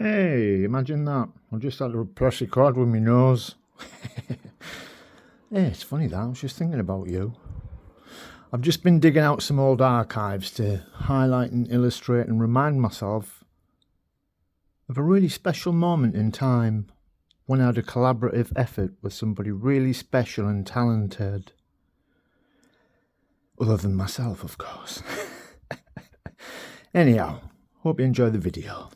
Hey, imagine that. I just had to press record with my nose. Hey, it's funny that. I was just thinking about you. I've just been digging out some old archives to highlight and illustrate and remind myself of a really special moment in time when I had a collaborative effort with somebody really special and talented. Other than myself, of course. Anyhow, hope you enjoy the video.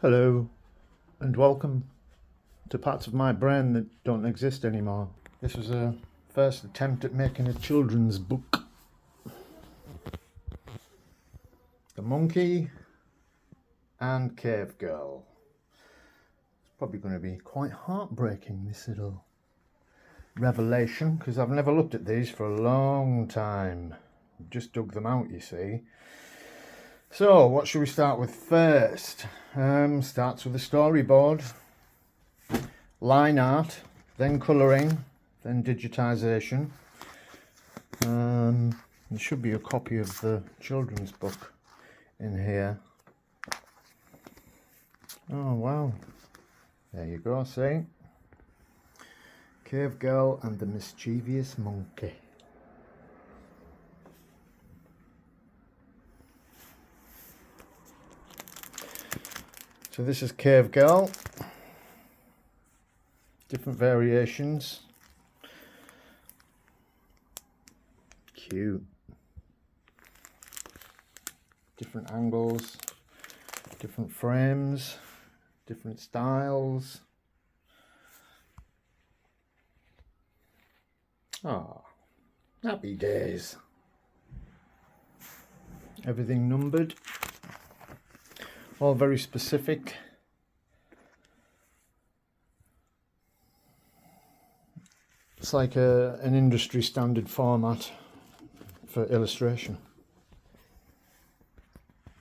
Hello, and welcome to parts of my brain that don't exist anymore. This was a first attempt at making a children's book. The Monkey and Cave Girl. It's probably going to be quite heartbreaking, this little revelation, because I've never looked at these for a long time. Just dug them out, you see. So, what should we start with first? Starts with a storyboard, line art, then colouring, then digitisation. There should be a copy of the children's book in here. Oh wow, there you go, see? Cave Girl and the Mischievous Monkey. So this is Cave Girl, different variations. Cute. Different angles, different frames, different styles. Ah, happy days. Everything numbered, all very specific. It's like an industry standard format for illustration.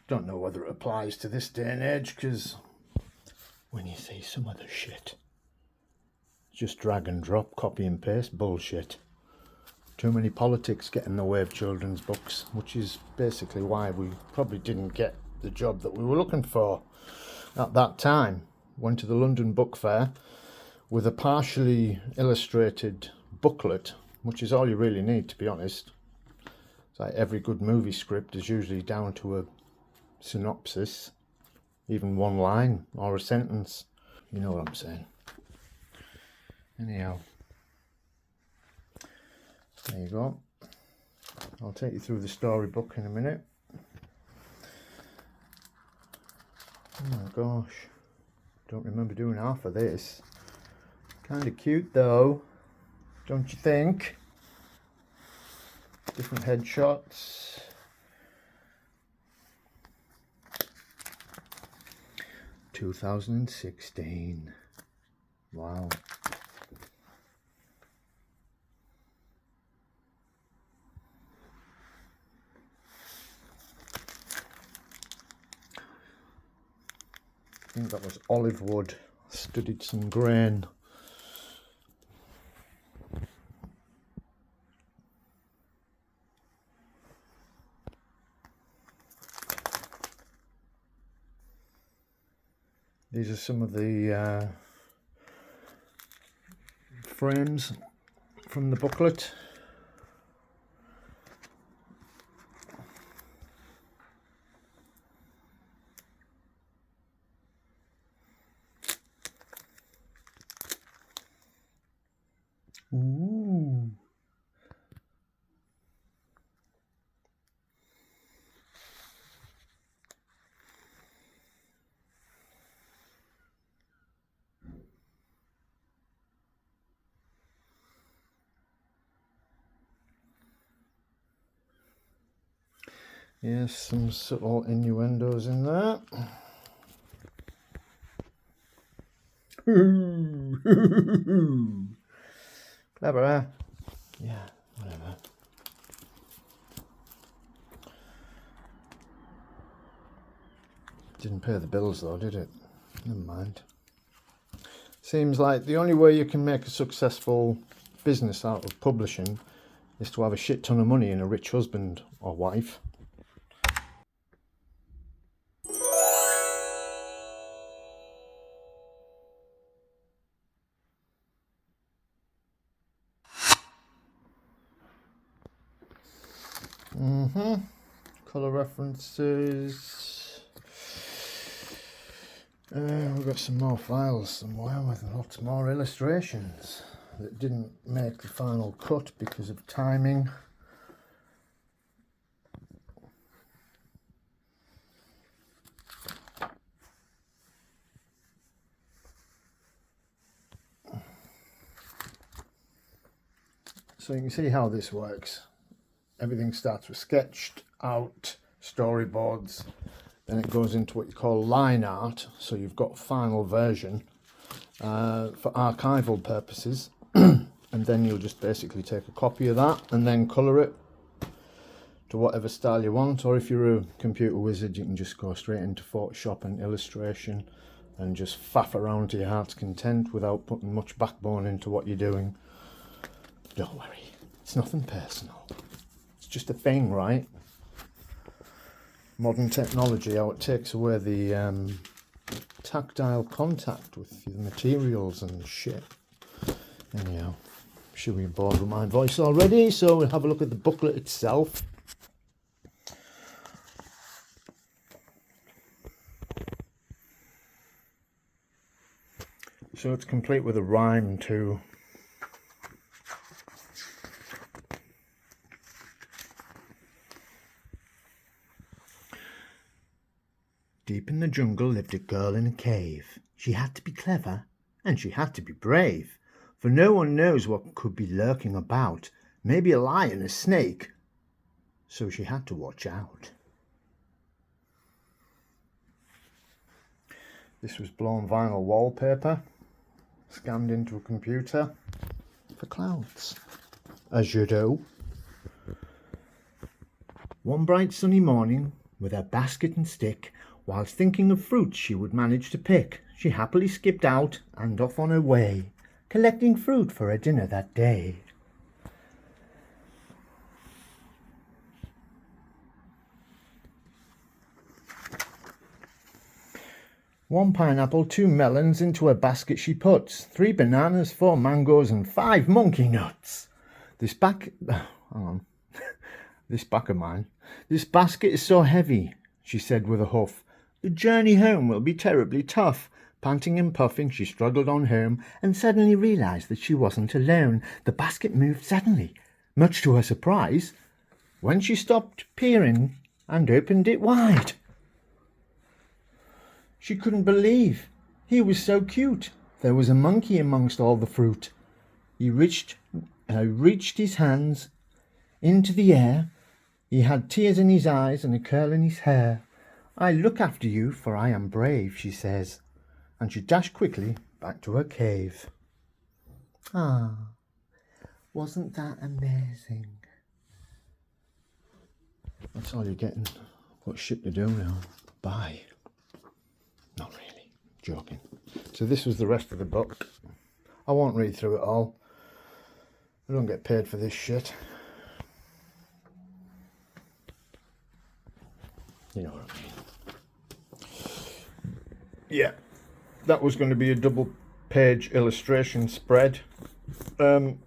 Don't know whether it applies to this day and age, because when you see some of the shit, just drag and drop, copy and paste bullshit. Too many politics get in the way of children's books, which is basically why we probably didn't get the job that we were looking for at that time. Went to the London Book Fair with a partially illustrated booklet, which is all you really need, to be honest. It's like every good movie script is usually down to a synopsis, even one line or a sentence. You know what I'm saying. Anyhow, there you go. I'll take you through the storybook in a minute. Oh my gosh, don't remember doing half of this. Kind of cute though, don't you think? Different headshots. (2016). Wow. I think that was olive wood. Studied some grain. These are some of the frames from the booklet. Ooh. Yes, some subtle innuendos in there. Clever, eh? Yeah, whatever. Didn't pay the bills though, did it? Never mind. Seems like the only way you can make a successful business out of publishing is to have a shit ton of money and a rich husband or wife. Colour references. We've got some more files somewhere with lots more illustrations that didn't make the final cut because of timing. So you can see how this works. Everything starts with sketched out storyboards, then it goes into what you call line art, so you've got a final version for archival purposes. And then you'll just basically take a copy of that and then colour it to whatever style you want, or if you're a computer wizard you can just go straight into Photoshop and illustration and just faff around to your heart's content without putting much backbone into what you're doing. Don't worry, it's nothing personal. It's just a thing, right? Modern technology, how it takes away the tactile contact with the materials and shit. Anyhow, should we be bored with my voice already? So we'll have a look at the booklet itself. So it's complete with a rhyme too. Deep in the jungle lived a girl in a cave. She had to be clever and she had to be brave, for no one knows what could be lurking about, maybe a lion, a snake, so she had to watch out. This was blown vinyl wallpaper, scanned into a computer for clouds, as you do. One bright sunny morning, with her basket and stick, whilst thinking of fruits she would manage to pick, she happily skipped out and off on her way, collecting fruit for her dinner that day. One pineapple, 2 melons into her basket she puts, 3 bananas, 4 mangoes and 5 monkey nuts. This back of mine. This basket is so heavy, she said with a huff. The journey home will be terribly tough. Panting and puffing, she struggled on home and suddenly realised that she wasn't alone. The basket moved suddenly, much to her surprise, when she stopped peering and opened it wide. She couldn't believe. He was so cute. There was a monkey amongst all the fruit. He reached his hands into the air. He had tears in his eyes and a curl in his hair. I look after you, for I am brave, she says, and she dashed quickly back to her cave. Ah, wasn't that amazing? That's all you're getting. Got shit to do now. Bye. Not really. Joking. So this was the rest of the book. I won't read through it all. I don't get paid for this shit. You know what I mean. Yeah, that was going to be a double page illustration spread. That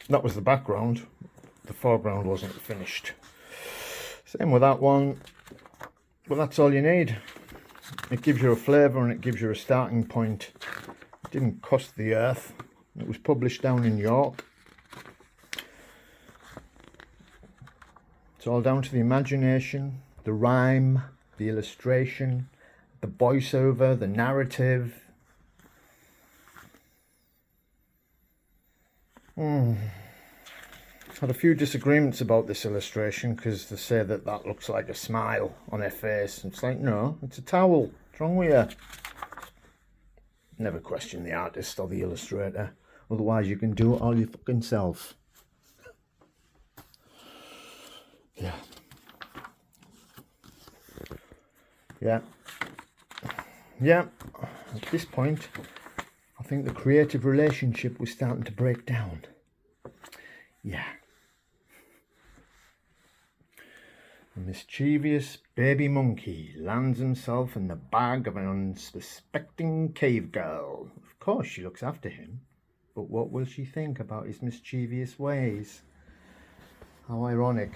was the background. The foreground wasn't finished. Same with that one. Well, that's all you need. It gives you a flavour and it gives you a starting point. It didn't cost the earth. It was published down in York. It's all down to the imagination, the rhyme, the illustration, the voiceover, the narrative. Had a few disagreements about this illustration because they say that looks like a smile on her face. It's like, no, it's a towel. What's wrong with you? Never question the artist or the illustrator. Otherwise you can do it all your fucking self. Yeah. Yeah, at this point, I think the creative relationship was starting to break down. Yeah. A mischievous baby monkey lands himself in the bag of an unsuspecting cave girl. Of course she looks after him, but what will she think about his mischievous ways? How ironic.